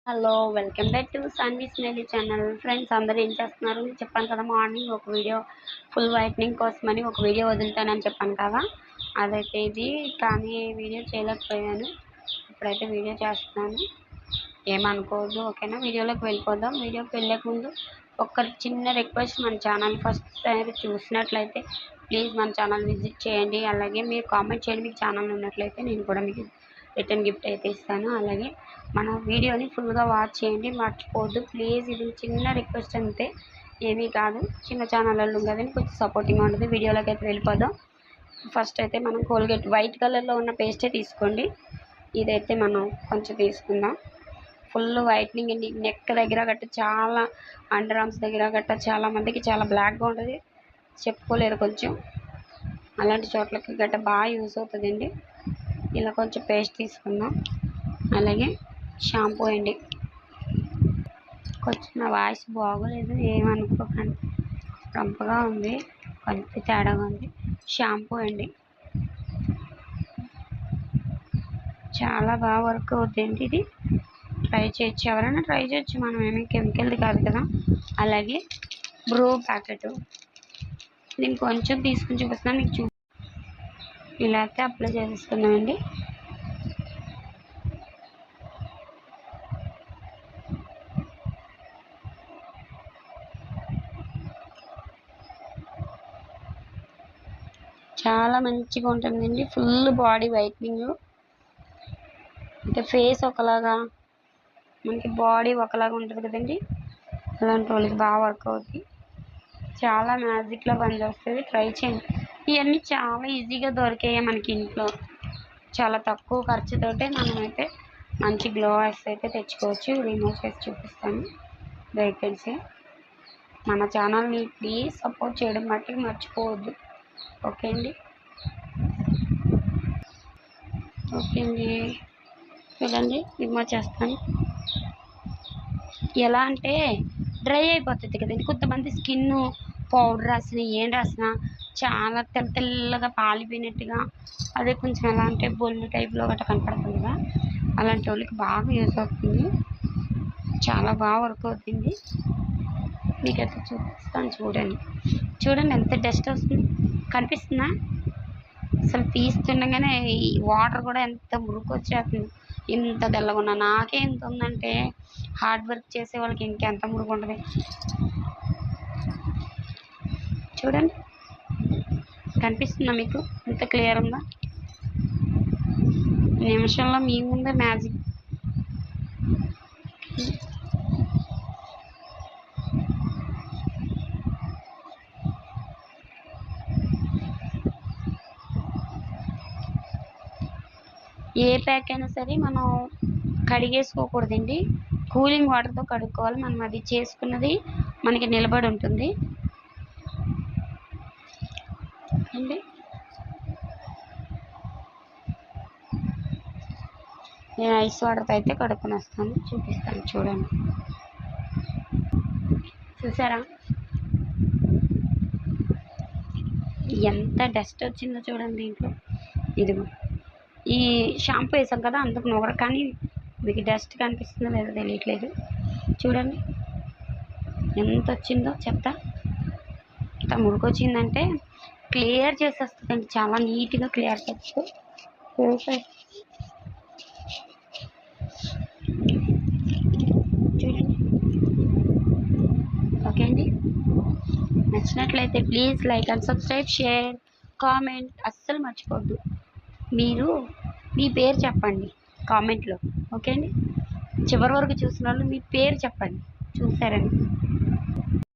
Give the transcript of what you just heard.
Hello welcome back to Sanvi smiley channel. Friends అందరూ ఏం చేస్తున్నారు? చెప్పాను కదా, మార్నింగ్ ఒక వీడియో ఫుల్ వైట్నింగ్ కోసమని ఒక వీడియో వదులుతానని చెప్పాను కదా, అదైతే ఇది. కానీ వీడియో చేయలేకపోయాను. ఇప్పుడైతే వీడియో చేస్తున్నాను, ఏమనుకోవద్దు, ఓకేనా? వీడియోలోకి వెళ్ళిపోదాం. వీడియోకి వెళ్ళక ముందు ఒక చిన్న రిక్వెస్ట్, మన ఛానల్ ఫస్ట్ టైం చూసినట్లయితే ప్లీజ్ మన ఛానల్ విజిట్ చేయండి. అలాగే మీరు కామెంట్ చేయండి, మీకు ఛానల్ ఉన్నట్లయితే నేను కూడా మీకు రిటర్న్ గిఫ్ట్ అయితే ఇస్తాను. అలాగే మన వీడియోని ఫుల్గా వాచ్ చేయండి, మర్చిపోవద్దు ప్లీజ్. ఇది చిన్న రిక్వెస్ట్ అంతే, ఏమీ కాదు. చిన్న ఛానల్లో కదండి, కొంచెం సపోర్టింగ్గా ఉంటుంది. వీడియోలోకి అయితే వెళ్ళిపోదాం. ఫస్ట్ అయితే మనం కోల్గేట్ వైట్ కలర్లో ఉన్న పేస్టే తీసుకోండి. ఇదైతే మనం కొంచెం తీసుకుందాం. ఫుల్ వైట్నింగ్ అండి. నెక్ దగ్గర గట్ట చాలా, అండర్ ఆర్మ్స్ దగ్గర గట్ట చాలా మందికి చాలా బ్లాక్గా ఉంటుంది, చెప్పుకోలేరు కొంచెం. అలాంటి చోట్లకి గట్ట బాగా యూస్ అవుతుందండి. ఇలా కొంచెం పేస్ట్ తీసుకుందాం. అలాగే షాంపూ అండి. కొంచెం నా వాయిస్ బాగోలేదు, ఏమనుకోకండి, రంపగా ఉంది, కొంచెం తేడాగా ఉంది. షాంపూ అండి, చాలా బాగా వర్క్ అవుతుంది. ఇది ట్రై చేయొచ్చు, ఎవరైనా ట్రై చేయొచ్చు, మనం ఏమీ కెమికల్ది కాదు కదా. అలాగే బ్రో ప్యాకెట్, నేను కొంచెం తీసుకుని చూపిస్తున్నాను మీకు. ఇలా అయితే అప్లై చేసేసుకున్నామండి. చాలా మంచిగా ఉంటుందండి, ఫుల్ బాడీ వైట్నింగ్. అంటే ఫేస్ ఒకలాగా, మనకి బాడీ ఒకలాగా ఉంటుంది కదండి, అలాంటి వాళ్ళకి బాగా వర్క్ అవుతుంది. చాలా మ్యాజిక్లో పనిచేస్తుంది, ట్రై చేయండి. ఇవన్నీ చాలా ఈజీగా దొరికాయి మనకి ఇంట్లో, చాలా తక్కువ ఖర్చుతోటే మనమైతే మంచి గ్లో ఐస్ అయితే తెచ్చుకోవచ్చు. రిమూవ్ చేసి చూపిస్తాను, దయచేసి మన ఛానల్ని ప్లీజ్ సపోర్ట్ చేయడం మట్టుకు మర్చిపోవద్దు, ఓకే అండి. ఓకే అండి, చూడండి రిమూవ్ చేస్తాను. ఎలా అంటే డ్రై అయిపోతుంది కదండి, కొంతమంది స్కిన్ పౌడర్ రాసిన ఏం రాసినా చాలా తెల్ల తెల్లగా పాలిపోయినట్టుగా, అదే కొంచెం ఎలా అంటే బొల్లు టైప్లో గట్రా కనపడుతుంది కదా, అలాంటి వాళ్ళకి బాగా యూస్ అవుతుంది, చాలా బాగా వర్క్ అవుతుంది. మీకైతే చూపిస్తాను, చూడండి. చూడండి ఎంత డస్ట్ వస్తుంది, కనిపిస్తుందా? అసలు తీస్తుండగానే ఈ వాటర్ కూడా ఎంత మురికి వచ్చేస్తుంది. ఇంత తెల్లగా ఉన్నా నాకే ఎంత ఉందంటే హార్డ్ వర్క్ చేసే వాళ్ళకి ఇంకెంత మురికి ఉంటుంది. చూడండి, కనిపిస్తుందా మీకు? ఇంత క్లియర్ ఉందా? నిమిషంలో మీ ముందే మ్యాజిక్. ఏ ప్యాక్ అయినా సరే మనం కడిగేసుకోకూడదండి, కూలింగ్ వాటర్తో కడుక్కోవాలి. మనం అది చేసుకున్నది మనకి నిలబడి ఉంటుంది అండి. నేను ఐస్ వాటర్తో అయితే కడుక్కొని వస్తాను, చూపిస్తాను చూడండి. చూసారా ఎంత డస్ట్ వచ్చిందో చూడండి దీంట్లో. ఇదిగో ఈ షాంపూ వేసాం కదా, అందుకు నొగరు, కానీ మీకు డస్ట్ కనిపిస్తుందో లేదో తెలియట్లేదు. చూడండి ఎంత వచ్చిందో చెత్త, ఎంత మురికి వచ్చిందంటే క్లియర్ చేసేస్తుందండి, చాలా నీట్గా క్లియర్ చేస్తూ. చూడండి, ఓకే అండి. నచ్చినట్లయితే please like and subscribe, share, comment అస్సలు మర్చిపోద్దు. మీరు మీ పేరు చెప్పండి కామెంట్లో, ఓకే అండి. చివరి వరకు చూసిన వాళ్ళు మీ పేరు చెప్పండి, చూసారని.